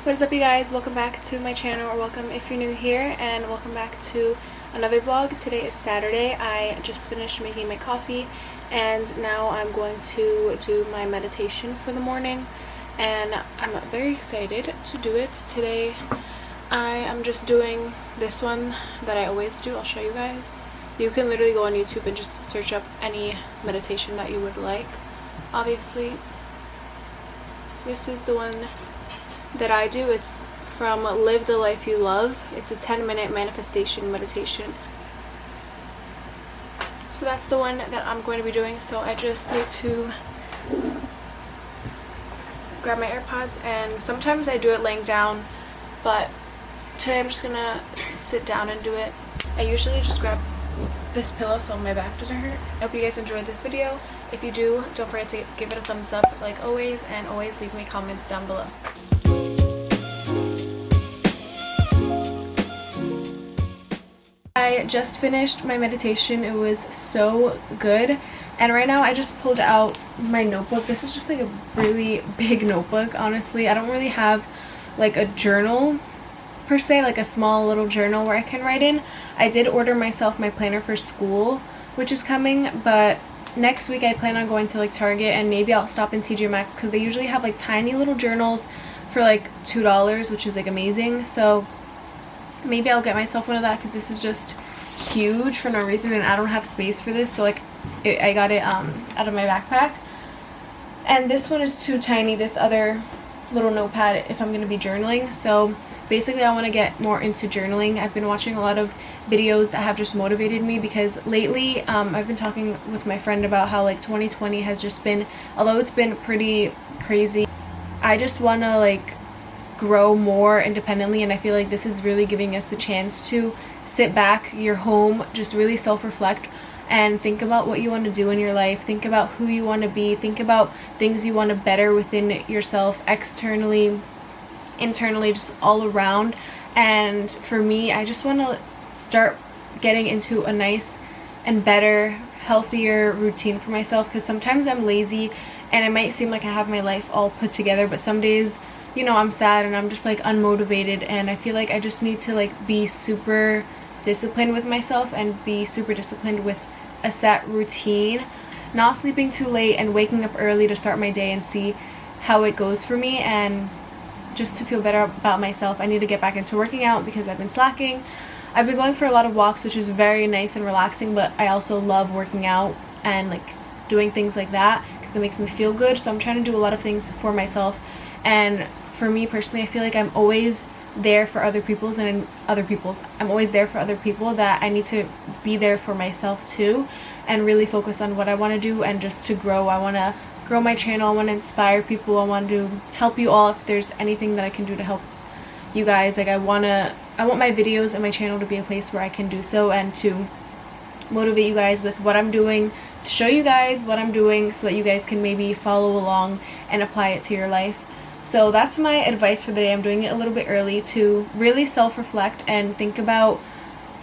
What is up, you guys? Welcome back to my channel, or welcome if you're new here, and welcome back to another vlog. Today is Saturday. I just finished making my coffee and now I'm going to do my meditation for the morning, and I'm very excited to do it. Today I am just doing this one that I always do. I'll show you guys. You can literally go on YouTube and just search up any meditation that you would like. Obviously, this is the one that I do. It's from Live the Life You Love. It's a 10-minute manifestation meditation. So that's the one that I'm going to be doing. So I just need to grab my AirPods, and sometimes I do it laying down, but today I'm just gonna sit down and do it. I usually just grab this pillow so my back doesn't hurt. I hope you guys enjoyed this video. If you do, don't forget to give it a thumbs up like always, and always leave me comments down below. I just finished my meditation. It was so good, and right now I just pulled out my notebook. This is just like a really big notebook, honestly. I don't really have like a journal per se, like a small little journal where I can write in. I did order myself my planner for school, which is coming, but next week I plan on going to like Target, and maybe I'll stop in TJ Maxx because they usually have like tiny little journals for like $2, which is like amazing. So maybe I'll get myself one of that because this is just huge for no reason and I don't have space for this. So like I got it out of my backpack, and this one is too tiny, this other little notepad, if I'm going to be journaling. So basically I want to get more into journaling. I've been watching a lot of videos that have just motivated me because lately I've been talking with my friend about how like 2020 has just been, although it's been pretty crazy, I just want to like grow more independently, and I feel like this is really giving us the chance to sit back, your home, just really self-reflect and think about what you want to do in your life, think about who you want to be, think about things you want to better within yourself, externally, internally, just all around. And for me, I just want to start getting into a nice and better, healthier routine for myself, because sometimes I'm lazy and it might seem like I have my life all put together, but some days, you know, I'm sad and I'm just like unmotivated, and I feel like I just need to like be super disciplined with myself and be super disciplined with a set routine, not sleeping too late and waking up early to start my day and see how it goes for me, and just to feel better about myself. I need to get back into working out because I've been slacking. I've been going for a lot of walks, which is very nice and relaxing, but I also love working out and like doing things like that because it makes me feel good. So I'm trying to do a lot of things for myself, and for me personally, I feel like I'm always there for other people's, and I'm always there for other people, that I need to be there for myself too and really focus on what I want to do and just to grow. I want to grow my channel, I want to inspire people, I want to help you all if there's anything that I can do to help you guys. Like I want my videos and my channel to be a place where I can do so and to motivate you guys with what I'm doing, to show you guys what I'm doing so that you guys can maybe follow along and apply it to your life. So that's my advice for the day. I'm doing it a little bit early to really self-reflect and think about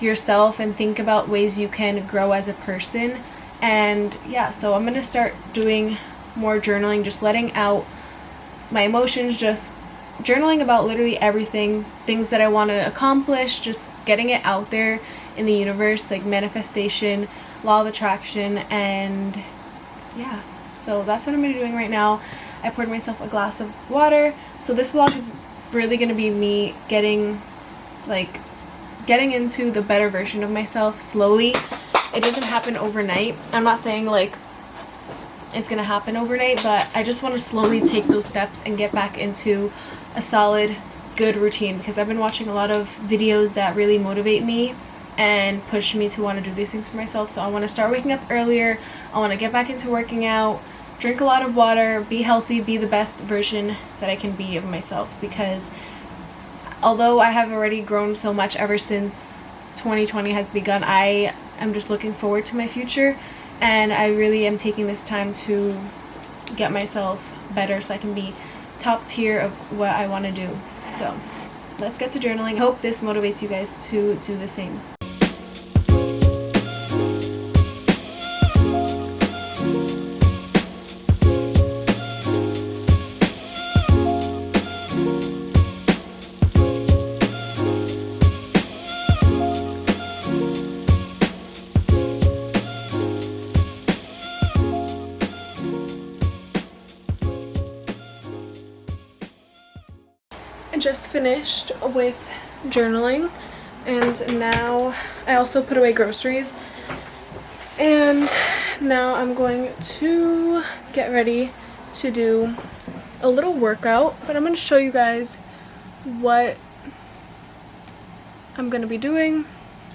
yourself and think about ways you can grow as a person. And yeah, so I'm going to start doing more journaling, just letting out my emotions, just journaling about literally everything, things that I want to accomplish, just getting it out there in the universe, like manifestation, law of attraction, and yeah. So that's what I'm going to be doing right now. I poured myself a glass of water. So this vlog is really going to be me getting into the better version of myself slowly. It doesn't happen overnight. I'm not saying like it's going to happen overnight, but I just want to slowly take those steps and get back into a solid, good routine, because I've been watching a lot of videos that really motivate me and push me to want to do these things for myself. So I want to start waking up earlier. I want to get back into working out, drink a lot of water, be healthy, be the best version that I can be of myself, because although I have already grown so much ever since 2020 has begun, I am just looking forward to my future, and I really am taking this time to get myself better so I can be top tier of what I want to do. So let's get to journaling. I hope this motivates you guys to do the same. I just finished with journaling, and now I also put away groceries, and now I'm going to get ready to do a little workout, but I'm going to show you guys what I'm going to be doing.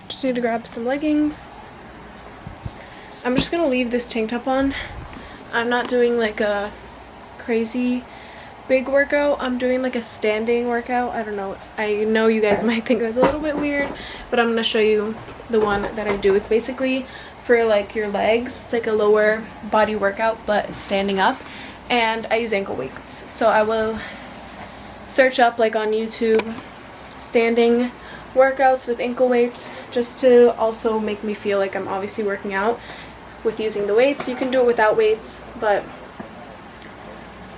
Just need to grab some leggings. I'm just going to leave this tank top on. I'm not doing like a crazy big workout. I'm doing like a standing workout. I don't know. I know you guys might think that's a little bit weird, but I'm going to show you the one that I do. It's basically for like your legs. It's like a lower body workout, but standing up. And I use ankle weights. So I will search up like on YouTube standing workouts with ankle weights, just to also make me feel like I'm obviously working out with using the weights. You can do it without weights, but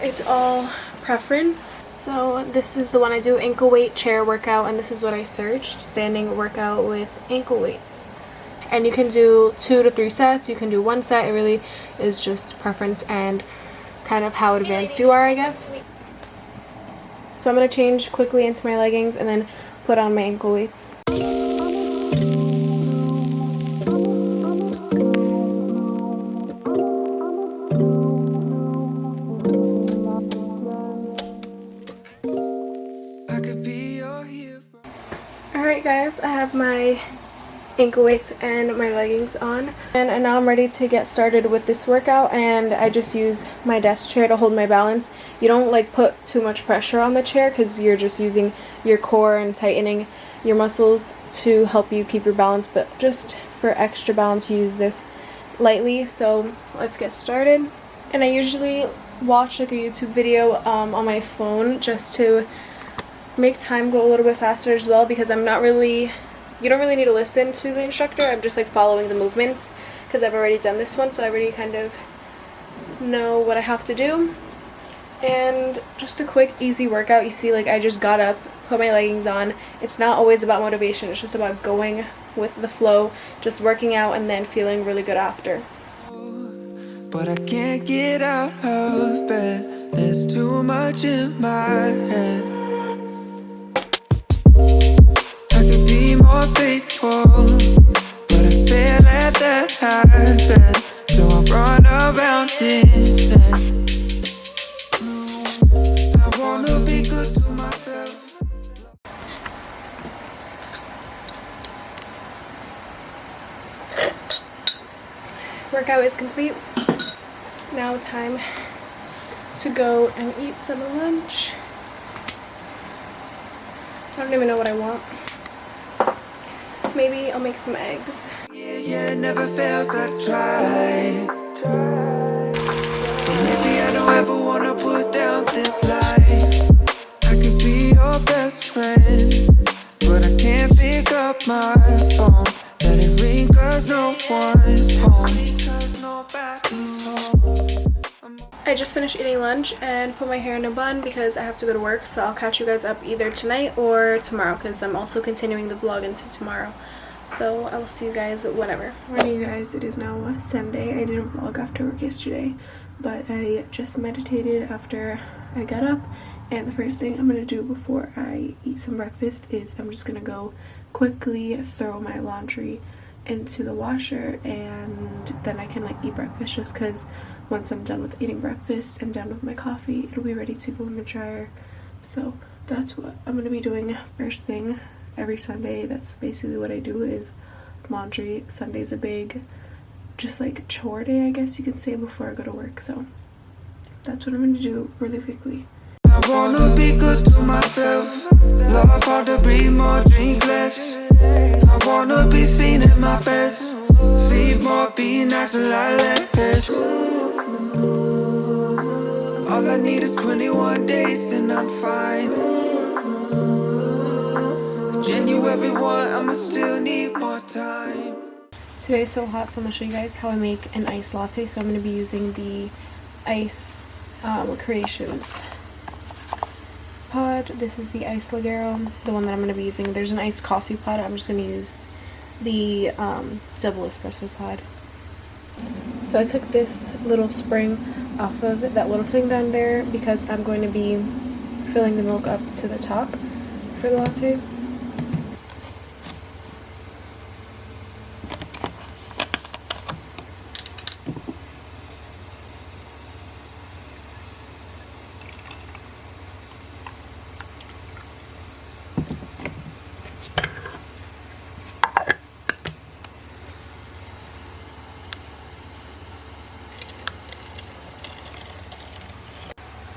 it's all preference. So this is the one I do, ankle weight chair workout, and this is what I searched, standing workout with ankle weights. And you can do 2 to 3 sets, you can do 1 set. It really is just preference and kind of how advanced you are, I guess. So I'm going to change quickly into my leggings and then put on my ankle weights. Alright guys, I have my ankle weights and my leggings on, and now I'm ready to get started with this workout. And I just use my desk chair to hold my balance. You don't like put too much pressure on the chair because you're just using your core and tightening your muscles to help you keep your balance, but just for extra balance you use this lightly. So let's get started. And I usually watch like a YouTube video on my phone just to make time go a little bit faster as well, because you don't really need to listen to the instructor. I'm just like following the movements because I've already done this one, so I already kind of know what I have to do. And just a quick easy workout. You see, like I just got up, put my leggings on. It's not always about motivation, it's just about going with the flow, just working out and then feeling really good after. But I can't get out of bed, there's too much in my head. I could be more faithful, but I fail at that habit. So I run around instead. I wanna be good to myself. Workout is complete. Now time to go and eat some lunch. I don't even know what I want. Maybe I'll make some eggs. Yeah, it never fails, I try. Maybe I don't ever wanna put down this life. I could be your best friend, but I can't pick up my phone. Let it ring cause no one's home. I just finished eating lunch and put my hair in a bun because I have to go to work, so I'll catch you guys up either tonight or tomorrow because I'm also continuing the vlog into tomorrow. So I will see you guys whenever. Morning you guys, it is now Sunday. I didn't vlog after work yesterday, but I just meditated after I got up, and the first thing I'm going to do before I eat some breakfast is I'm just going to go quickly throw my laundry into the washer, and then I can like eat breakfast, just because once I'm done with eating breakfast and done with my coffee, it'll be ready to go in the dryer. So that's what I'm going to be doing first thing every Sunday. That's basically what I do, is laundry. Sunday's a big just like chore day, I guess you could say, before I go to work. So that's what I'm going to do really quickly. I wanna be good to myself. Love hard to breathe more, drink less. I wanna be seen at my best. Sleep more, be nice and less. All I need is 21 days and I'm fine. January 1, I'ma still need more time. Today's so hot, so I'm going to show you guys how I make an iced latte. So I'm going to be using the Ice Creations pod. This is the Ice Ligero, the one that I'm going to be using. There's an iced coffee pod. I'm just going to use the double espresso pod. So I took this little spring off of that little thing down there because I'm going to be filling the milk up to the top for the latte.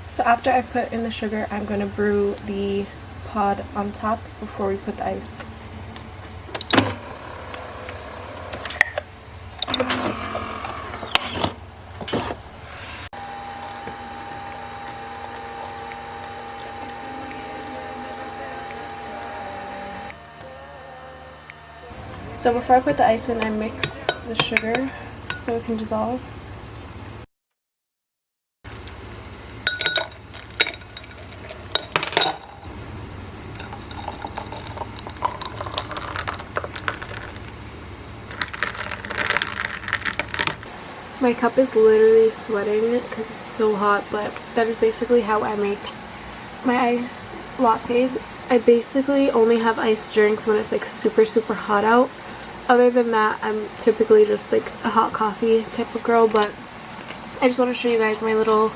So after I put in the sugar, I'm going to brew the pod on top before we put the ice. So before I put the ice in, I mix the sugar so it can dissolve. My cup is literally sweating because it's so hot, but that is basically how I make my iced lattes. I basically only have iced drinks when it's like super hot out. Other than that, I'm typically just like a hot coffee type of girl, but I just want to show you guys my little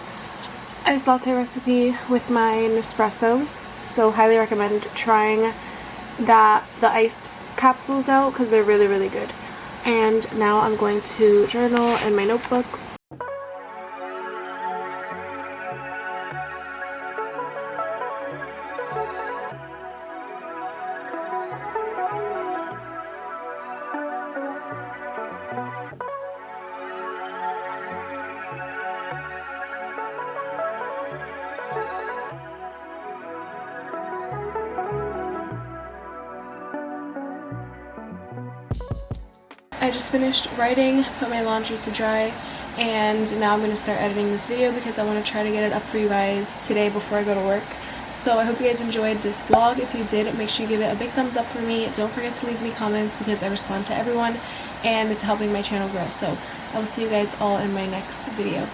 iced latte recipe with my Nespresso. So highly recommend trying the iced capsules out because they're really good. And now I'm going to journal in my notebook. I just finished writing, put my laundry to dry, and now I'm going to start editing this video because I want to try to get it up for you guys today before I go to work. So I hope you guys enjoyed this vlog. If you did, make sure you give it a big thumbs up for me. Don't forget to leave me comments because I respond to everyone and it's helping my channel grow. So I will see you guys all in my next video.